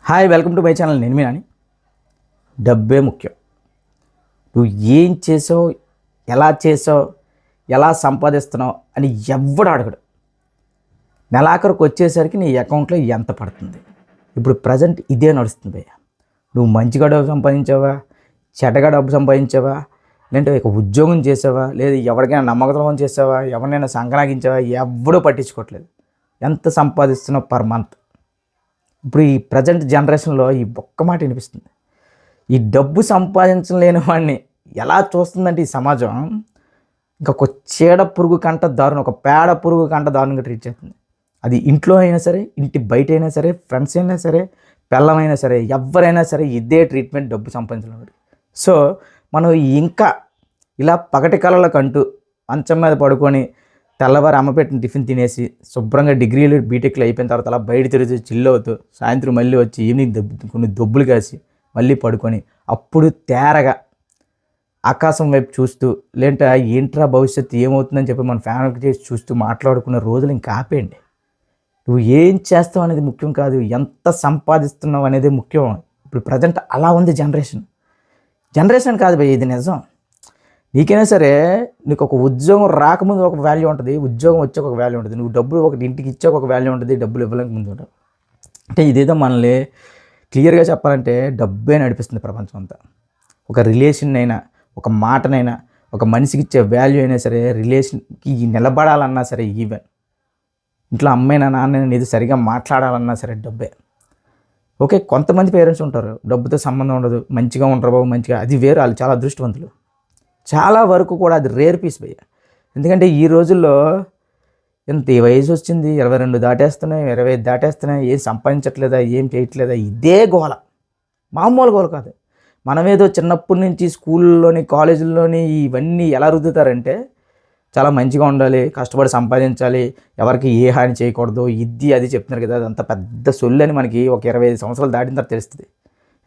Hi, welcome to my channel. నేను మీ నాని. డబ్బే ముఖ్యం. నువ్వు ఏం చేసావు, ఎలా చేసావు, ఎలా సంపాదిస్తున్నావు అని ఎవ్వడు అడగడు. నెలాఖరుకు వచ్చేసరికి నీ అకౌంట్లో ఎంత పడుతుంది. ఇప్పుడు ప్రజెంట్ ఇదే నడుస్తుంది భయ్య. నువ్వు మంచిగా డబ్బు సంపాదించావా, చెడ్డగా డబ్బు సంపాదించావా, లేదంటే ఒక ఉద్యోగం చేసావా, లేదా ఎవరికైనా నమ్మకద్రోహం చేసావా, ఎవరినైనా సంకనాగించావా, ఎవ్వడూ పట్టించుకోవట్లేదు. ఎంత సంపాదిస్తున్నావు పర్ మంత్. ఇప్పుడు ఈ ప్రజెంట్ జనరేషన్లో ఈ ఒక్క మాట వినిపిస్తుంది. ఈ డబ్బు సంపాదించలేని వాడిని ఎలా చూస్తుందంటే ఈ సమాజం, ఇంకా ఒక చీడ పురుగు కంట దారుణం, ఒక పేడ పురుగు కంట దారుణంగా ట్రీట్ చేస్తుంది. అది ఇంట్లో అయినా సరే, ఇంటి బయట అయినా సరే, ఫ్రెండ్స్ అయినా సరే, పిల్లమైనా సరే, ఎవరైనా సరే ఇదే ట్రీట్మెంట్ డబ్బు సంపాదించలేని. సో మనం ఇంకా ఇలా పగటి కళలకంటూ మంచం మీద పడుకొని తెల్లవారు అమ్మ పెట్టిన టిఫిన్ తినేసి శుభ్రంగా డిగ్రీలు బీటెక్లు అయిపోయిన తర్వాత అలా బయట తిరిగి చిల్లు అవుతూ సాయంత్రం మళ్ళీ వచ్చి ఈవినింగ్ కొన్ని దొబ్బులు కాసి మళ్ళీ పడుకొని అప్పుడు తేరగా ఆకాశం వైపు చూస్తూ లేదంటే ఏంట్రా భవిష్యత్తు ఏమవుతుందని చెప్పి మన ఫ్యామిలీకి చేసి చూస్తూ మాట్లాడుకున్న రోజులు ఇంకా ఆపేయండి. నువ్వు ఏం చేస్తావు అనేది ముఖ్యం కాదు, ఎంత సంపాదిస్తున్నావు అనేది ముఖ్యం. ఇప్పుడు ప్రజెంట్ అలా ఉంది జనరేషన్ కాదు భయ్, ఇది నిజం. నీకైనా సరే నీకు ఒక ఉద్యోగం రాకముందు ఒక వాల్యూ ఉంటుంది, ఉద్యోగం వచ్చాక ఒక వాల్యూ ఉంటుంది, నువ్వు డబ్బులు ఒకటి ఇంటికి ఇచ్చాక ఒక వాల్యూ ఉంటుంది, డబ్బులు ఇవ్వలేక ముందు ఉంటుంది. అంటే ఇదేదో మనల్ని క్లియర్గా చెప్పాలంటే డబ్బే నడిపిస్తుంది ప్రపంచం అంతా. ఒక రిలేషన్ అయినా, ఒక మాటనైనా, ఒక మనిషికి ఇచ్చే వాల్యూ అయినా సరే, రిలేషన్కి నిలబడాలన్నా సరే, ఈవెన్ ఇంట్లో అమ్మాయినా నాన్న ఇది సరిగా మాట్లాడాలన్నా సరే డబ్బే. ఓకే, కొంతమంది పేరెంట్స్ ఉంటారు డబ్బుతో సంబంధం ఉండదు, మంచిగా ఉంటారు బాబు, మంచిగా, అది వేరు, వాళ్ళు చాలా అదృష్టవంతులు. చాలా వరకు కూడా అది రేర్ పీస్ భయ్య. ఎందుకంటే ఈ రోజుల్లో ఎంత వయసు వచ్చింది, 22 దాటేస్తున్నాయి, 25 దాటేస్తున్నాయి, ఏం సంపాదించట్లేదా, ఏం చేయట్లేదా, ఇదే గోల, మామూలు గోల కాదు. మనమేదో చిన్నప్పటి నుంచి స్కూల్లోని కాలేజీల్లోని ఇవన్నీ ఎలా రుద్దుతారంటే చాలా మంచిగా ఉండాలి, కష్టపడి సంపాదించాలి, ఎవరికి ఏ హాని చేయకూడదు, ఇది అది చెప్తున్నారు కదా. అదంతా పెద్ద సొల్లు అని మనకి ఒక 25 సంవత్సరాలు దాటిన తర్వాత తెలుస్తుంది.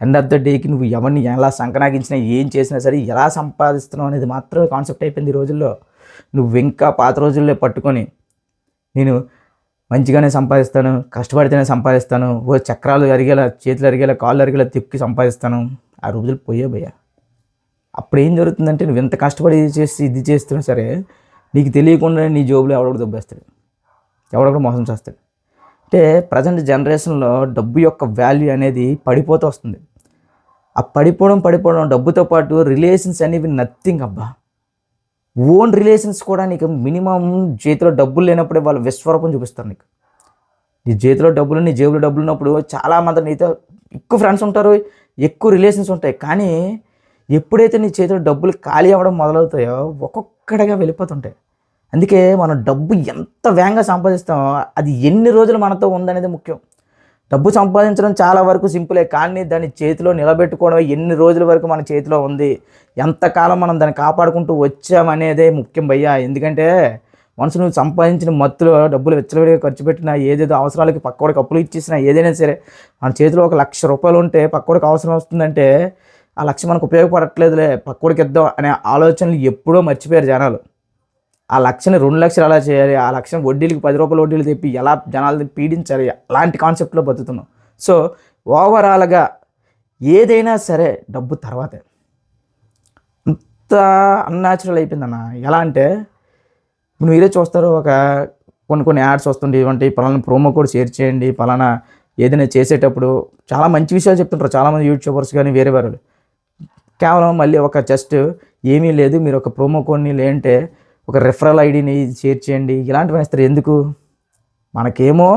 ఎండ్ ఆఫ్ ద డేకి నువ్వు ఎవరిని ఎలా సంకనాగించినా ఏం చేసినా సరే ఎలా సంపాదిస్తున్నావు అనేది మాత్రమే కాన్సెప్ట్ అయిపోయింది ఈ రోజుల్లో. నువ్వు ఇంకా పాత రోజుల్లో పట్టుకొని నేను మంచిగానే సంపాదిస్తాను, కష్టపడితేనే సంపాదిస్తాను, ఓ చక్రాలు అరిగేలా, చేతులు అరిగేలా, కాళ్ళు అరిగేలా తిప్పి సంపాదిస్తాను, ఆ రోజులు పోయే భయ్యా. అప్పుడు ఏం జరుగుతుందంటే నువ్వు ఎంత కష్టపడి ఇది చేస్తున్నా సరే నీకు తెలియకుండా నీ జోబులో ఎవడొకటి దొబ్బేస్తాడు, ఎవడొకటి మోసం చేస్తాడు. అంటే ప్రజెంట్ జనరేషన్లో డబ్బు యొక్క వాల్యూ అనేది పడిపోతూ వస్తుంది. ఆ పడిపోవడం డబ్బుతో పాటు రిలేషన్స్ అనేవి నథింగ్ అబ్బా. ఓన్ రిలేషన్స్ కూడా నీకు మినిమం చేతిలో డబ్బులు లేనప్పుడే వాళ్ళు విశ్వరూపం చూపిస్తారు నీకు. నీ చేతిలో డబ్బులు, నీ జేబులో డబ్బులు ఉన్నప్పుడు చాలామంది నీతో ఎక్కువ ఫ్రెండ్స్ ఉంటారు, ఎక్కువ రిలేషన్స్ ఉంటాయి. కానీ ఎప్పుడైతే నీ చేతిలో డబ్బులు ఖాళీ అవ్వడం మొదలవుతాయో ఒక్కొక్కడిగా వెళ్ళిపోతుంటాయి. అందుకే మనం డబ్బు ఎంత వేగంగా సంపాదిస్తామో అది ఎన్ని రోజులు మనతో ఉందనేది ముఖ్యం. డబ్బు సంపాదించడం చాలా వరకు సింపులే, కానీ దాన్ని చేతిలో నిలబెట్టుకోవడం ఎన్ని రోజుల వరకు మన చేతిలో ఉంది, ఎంతకాలం మనం దాన్ని కాపాడుకుంటూ వచ్చామనేదే ముఖ్యం భయ్యా. ఎందుకంటే మనసు నువ్వు సంపాదించిన మత్తులో డబ్బులు విచ్చలవిడిగా ఖర్చు పెట్టినా, ఏదేదో అవసరాలకి పక్కోడికి అప్పులు ఇచ్చేసినా, ఏదైనా సరే మన చేతిలో ఒక ₹1,00,000 ఉంటే పక్కోడికి అవసరం వస్తుందంటే ఆ 1,00,000 మనకు ఉపయోగపడట్లేదులే, పక్కోడికి ఇద్దాం అనే ఆలోచనలు ఎప్పుడో మర్చిపోయారు జనాలు. ఆ 1,00,000ని 2,00,000 ఎలా చేయాలి, ఆ 1,00,000 వడ్డీలకి ₹10 వడ్డీలు తెప్పి ఎలా జనాలని పీడించాలి, అలాంటి కాన్సెప్ట్లో బతుకుతున్నాం. సో ఓవరాల్గా ఏదైనా సరే డబ్బు తర్వాతే. అంత అన్యాచురల్ అయిపోయిందన్న. ఎలా అంటే ఇప్పుడు మీరే చూస్తారు, కొన్ని యాడ్స్ వస్తుంటాయి, ఇవంటి పలానా ప్రోమో కోడ్ షేర్ చేయండి, పలానా ఏదైనా చేసేటప్పుడు చాలా మంచి విషయాలు చెప్తుంటారు చాలామంది యూట్యూబర్స్ కానీ వేరే వారు. కేవలం మళ్ళీ ఒక జస్ట్ ఏమీ లేదు, మీరు ఒక ప్రోమో కోడ్ని లేదంటే ఒక రెఫరల్ ఐడిని షేర్ చేయండి, ఇలాంటివి వేస్తారు. ఎందుకు? మనకేమో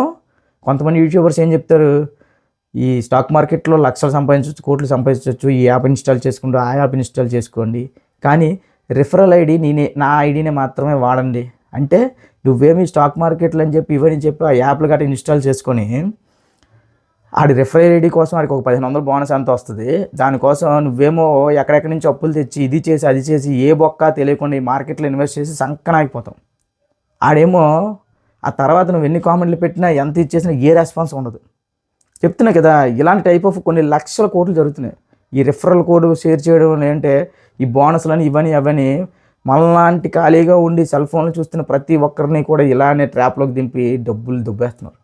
కొంతమంది యూట్యూబర్స్ ఏం చెప్తారు, ఈ స్టాక్ మార్కెట్లో లక్షలు సంపాదించవచ్చు, కోట్లు సంపాదించవచ్చు, ఈ యాప్ ఇన్స్టాల్ చేసుకుంటూ ఆ యాప్ ఇన్స్టాల్ చేసుకోండి, కానీ రెఫరల్ ఐడి నా ఐడినే మాత్రమే వాడండి అంటే నువ్వేమి స్టాక్ మార్కెట్లు అని చెప్పి ఇవన్నీ చెప్పి ఆ యాప్లు గట్రా ఇన్స్టాల్ చేసుకొని ఆడి రెఫరల్ ఐడి కోసం ఆడికి ఒక 1,500 బోనస్ అంత వస్తుంది. దానికోసం నువ్వేమో ఎక్కడెక్కడి నుంచి అప్పులు తెచ్చి ఇది చేసి అది చేసి ఏ బొక్క తెలియకుండా ఈ మార్కెట్లో ఇన్వెస్ట్ చేసి సంకనాగిపోతాం. ఆడేమో ఆ తర్వాత నువ్వు ఎన్ని కామెంట్లు పెట్టినా ఎంత ఇచ్చేసినా ఏ రెస్పాన్స్ ఉండదు. చెప్తున్నా కదా, ఇలాంటి టైప్ ఆఫ్ కొన్ని లక్షల కోట్లు జరుగుతున్నాయి. ఈ రెఫరల్ కోడ్ షేర్ చేయడం ఏంటంటే ఈ బోనస్లని ఇవన్నీ అవన్నీ మనలాంటి ఖాళీగా ఉండి సెల్ ఫోన్లు చూస్తున్న ప్రతి ఒక్కరిని కూడా ఇలానే ట్రాప్లోకి దింపి డబ్బులు దుబ్బేస్తున్నారు.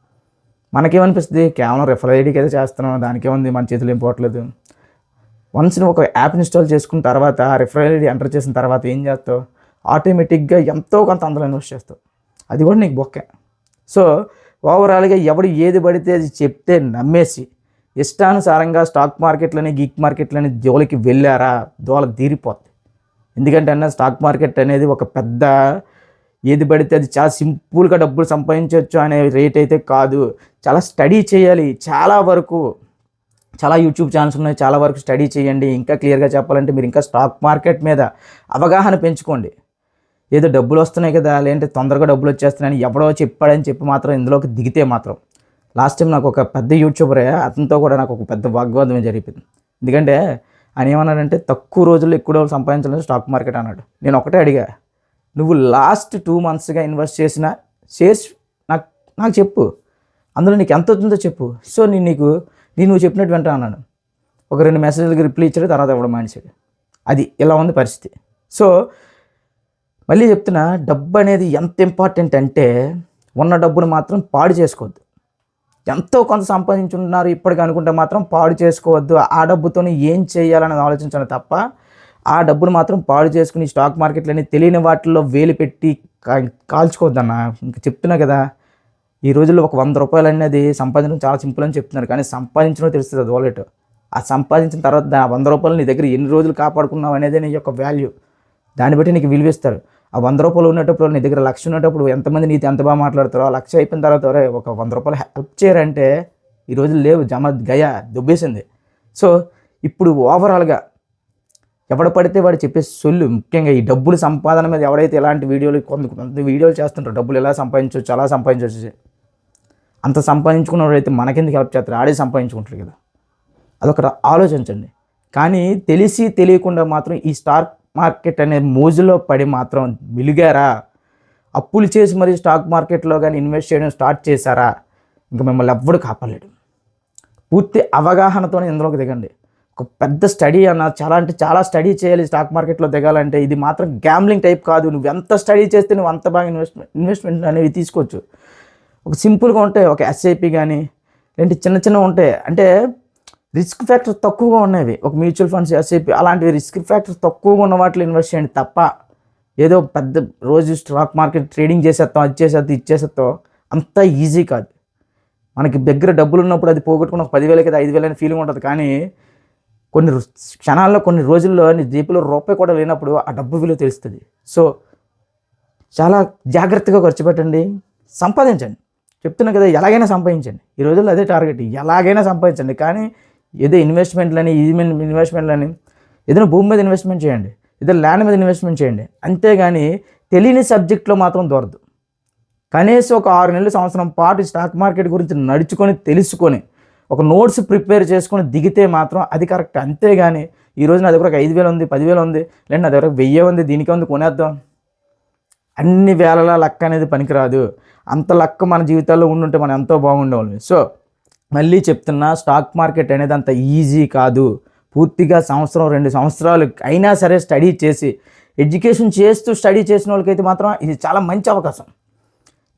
మనకేమనిపిస్తుంది, కేవలం రిఫరల్ ఐడికి అయితే చేస్తున్నాం, దానికేముంది, మన చేతులు ఏం పోవట్లేదు. వన్స్ నువ్వు ఒక యాప్ ఇన్స్టాల్ చేసుకున్న తర్వాత ఆ రిఫరల్ ఐడి ఎంటర్ చేసిన తర్వాత ఏం చేస్తావు, ఆటోమేటిక్గా ఎంతో కొంత అందులో ఇన్వెస్ట్ చేస్తావు. అది కూడా నీకు బొక్కే. సో ఓవరాల్గా ఎవడు ఏది పడితే అది చెప్తే నమ్మేసి ఇష్టానుసారంగా స్టాక్ మార్కెట్లని గీక్ మార్కెట్లని జోలికి వెళ్ళారా, దోల తీరిపోద్ది. ఎందుకంటే స్టాక్ మార్కెట్ అనేది ఒక పెద్ద ఏది పడితే అది చాలా సింపుల్గా డబ్బులు సంపాదించవచ్చు అనే రేట్ అయితే కాదు. చాలా స్టడీ చేయాలి. చాలా వరకు చాలా యూట్యూబ్ ఛానల్స్ ఉన్నాయి, చాలా వరకు స్టడీ చేయండి. ఇంకా క్లియర్గా చెప్పాలంటే మీరు ఇంకా స్టాక్ మార్కెట్ మీద అవగాహన పెంచుకోండి. ఏదో డబ్బులు వస్తున్నాయి కదా, లేదంటే తొందరగా డబ్బులు వచ్చేస్తున్నాయని ఎవడో చెప్పాడని చెప్పి మాత్రం ఇందులోకి దిగితే మాత్రం. లాస్ట్ టైం నాకు ఒక పెద్ద యూట్యూబరే, అతనితో కూడా నాకు ఒక పెద్ద వాగ్వాదమే జరిగింది. ఎందుకంటే ఆయన ఏమన్నాడంటే తక్కువ రోజుల్లో ఎక్కువ డబ్బులు సంపాదించాలని స్టాక్ మార్కెట్ అన్నాడు. నేను ఒకటే అడిగా, నువ్వు లాస్ట్ 2 monthsగా ఇన్వెస్ట్ చేసిన షేర్స్ నాకు చెప్పు, అందులో నీకు ఎంత అవుతుందో చెప్పు. సో నువ్వు చెప్పినట్టు వెంటనే అన్నాను. ఒక 2 మెసేజ్లకి రిప్లై ఇచ్చాడు, తర్వాత ఇవ్వడం మానేశాడు. అది ఇలా ఉంది పరిస్థితి. సో మళ్ళీ చెప్తున్నా, డబ్బు అనేది ఎంత ఇంపార్టెంట్ అంటే ఉన్న డబ్బును మాత్రం పాడు చేసుకోవద్దు. ఎంతో కొంత సంపాదించున్నారు ఇప్పటికి అనుకుంటే మాత్రం పాడు చేసుకోవద్దు. ఆ డబ్బుతో ఏం చేయాలని ఆలోచించాలి తప్ప ఆ డబ్బును మాత్రం పాడు చేసుకుని స్టాక్ మార్కెట్లని తెలియని వాటిల్లో వేలు పెట్టి కాల్చుకోవద్దన్న. ఇంకా చెప్తున్నా కదా, ఈ రోజుల్లో ఒక 100 రూపాయలు అనేది సంపాదించడం చాలా సింపుల్ అని చెప్తున్నారు, కానీ సంపాదించడం తెలుస్తుంది అది వాలెట్. ఆ సంపాదించిన తర్వాత ఆ 100 రూపాయలు నీ దగ్గర ఎన్ని రోజులు కాపాడుకున్నావు అనేది నీ యొక్క వాల్యూ. దాన్ని బట్టి నీకు విలువిస్తారు. ఆ 100 రూపాయలు ఉన్నప్పుడు నీ దగ్గర 1,00,000 ఉన్నప్పుడు ఎంతమంది నీతో ఎంత బాగా మాట్లాడతారో, ఆ 1,00,000 అయిపోయిన తర్వాత ఒక 100 రూపాయలు హెల్ప్ చేయరంటే ఈ రోజులు లేవు, గయా దుబ్బేసింది. సో ఇప్పుడు ఓవరాల్గా ఎవడ పడితే వాడు చెప్పే సొల్లు, ముఖ్యంగా ఈ డబ్బులు సంపాదన మీద ఎవడైతే ఎలాంటి వీడియోలు కొంత వీడియోలు చేస్తుంటారో, డబ్బులు ఎలా సంపాదించవచ్చు, అలా సంపాదించవచ్చు, అంత సంపాదించుకున్నవాడైతే మనకెందుకు హెల్ప్ చేస్తారు, ఆడే సంపాదించుకుంటారు కదా. అదొక ఆలోచించండి. కానీ తెలిసి తెలియకుండా మాత్రం ఈ స్టాక్ మార్కెట్ అనే మోజులో పడి మాత్రం మిలిగారా, అప్పులు చేసి మరి స్టాక్ మార్కెట్లో కానీ ఇన్వెస్ట్ చేయడం స్టార్ట్ చేశారా, ఇంకా మిమ్మల్ని ఎవ్వడు కాపాడలేడు. పూర్తి అవగాహనతోనే ఇందులోకి దిగండి. ఒక పెద్ద స్టడీ చాలా స్టడీ చేయాలి స్టాక్ మార్కెట్లో దిగాలంటే. ఇది మాత్రం గ్యాంబ్లింగ్ టైప్ కాదు. నువ్వు ఎంత స్టడీ చేస్తే నువ్వు అంత బాగా ఇన్వెస్ట్మెంట్ అనేవి తీసుకోవచ్చు. ఒక సింపుల్గా ఉంటాయి, ఒక ఎస్ఐపి కానీ లేదంటే చిన్న ఉంటాయి, అంటే రిస్క్ ఫ్యాక్టర్ తక్కువగా ఉన్నవి. ఒక మ్యూచువల్ ఫండ్స్, ఎస్ఐపి అలాంటివి రిస్క్ ఫ్యాక్టర్ తక్కువగా ఉన్న వాటిలో ఇన్వెస్ట్ చేయండి తప్ప ఏదో పెద్ద రోజు స్టాక్ మార్కెట్ ట్రేడింగ్ చేసేస్తాం, అది ఇచ్చేసేస్తాం, అంత ఈజీ కాదు. మనకి దగ్గర డబ్బులు ఉన్నప్పుడు అది పోగొట్టుకుని ఒక 10,000 కదా 5,000 అనే ఫీలింగ్ ఉంటుంది. కానీ కొన్ని క్షణాల్లో కొన్ని రోజుల్లో నీ జేబులో రూపాయి కూడా లేనప్పుడు ఆ డబ్బు విలువ తెలుస్తుంది. సో చాలా జాగ్రత్తగా ఖర్చు పెట్టండి, సంపాదించండి. చెప్తున్నా కదా, ఎలాగైనా సంపాదించండి. ఈ రోజుల్లో అదే టార్గెట్, ఎలాగైనా సంపాదించండి. కానీ ఏదో ఇన్వెస్ట్మెంట్లని ఏదైనా భూమి మీద ఇన్వెస్ట్మెంట్ చేయండి, ఏదో ల్యాండ్ మీద ఇన్వెస్ట్మెంట్ చేయండి. అంతేగాని తెలియని సబ్జెక్ట్లో మాత్రం దొరకదు. కనీసం ఒక 6 నెలల సంవత్సరం పాటు స్టాక్ మార్కెట్ గురించి నడుచుకొని తెలుసుకొని ఒక నోట్స్ ప్రిపేర్ చేసుకొని దిగితే మాత్రం అది కరెక్ట్. అంతేగాని ఈరోజు నా దగ్గర ఒక 5,000 ఉంది, 10,000 ఉంది, లేదా నా దగ్గర 1000 ఉంది, దీనికి ఉంది కొనేద్దాం, అన్ని వేళలా లక్ అనేది పనికిరాదు. అంత లక్ మన జీవితాల్లో ఉండుంటే మనం ఎంతో బాగుండేవాళ్ళం. సో మళ్ళీ చెప్తున్నా, స్టాక్ మార్కెట్ అనేది అంత ఈజీ కాదు. పూర్తిగా 1-2 సంవత్సరాలు అయినా సరే స్టడీ చేసి ఎడ్యుకేషన్ చేస్తూ స్టడీ చేసిన వాళ్ళకైతే మాత్రం ఇది చాలా మంచి అవకాశం.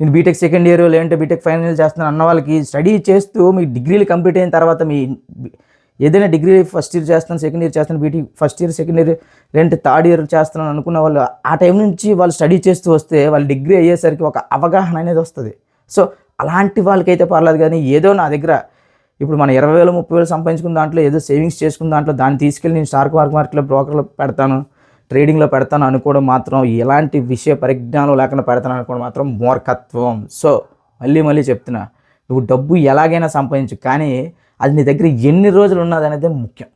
నేను బీటెక్ సెకండ్ ఇయర్ లేదంటే బీటెక్ ఫైనల్ ఇయర్ చేస్తున్నాను అన్న వాళ్ళకి స్టడీ చేస్తూ మీ డిగ్రీలు కంప్లీట్ అయిన తర్వాత మీ ఏదైనా డిగ్రీ ఫస్ట్ ఇయర్ చేస్తాను, సెకండ్ ఇయర్ చేస్తాను, BTech first year, second year లేదంటే థర్డ్ ఇయర్ చేస్తున్నాను అనుకున్న వాళ్ళు ఆ టైం నుంచి వాళ్ళు స్టడీ చేస్తూ వస్తే వాళ్ళు డిగ్రీ అయ్యేసరికి ఒక అవగాహన అనేది వస్తుంది. సో అలాంటి వాళ్ళకైతే పర్లేదు. కానీ ఏదో నా దగ్గర ఇప్పుడు మన 20,000 30,000 సంపాదించుకున్న దాంట్లో ఏదో సేవింగ్స్ చేసుకున్న దాంట్లో దాన్ని తీసుకెళ్ళి నేను స్టాక్ మార్కెట్లో బ్రోకర్లో పెడతాను, ట్రేడింగ్లో పెడతాను అనుకోవడం మాత్రం, ఎలాంటి విషయ పరిజ్ఞానం లేకుండా పెడతాను అనుకోవడం మాత్రం మూర్ఖత్వం. సో మళ్ళీ చెప్తున్నా, నువ్వు డబ్బు ఎలాగైనా సంపాదించు, కానీ అది నీ దగ్గర ఎన్ని రోజులు ఉన్నది అనేది ముఖ్యం.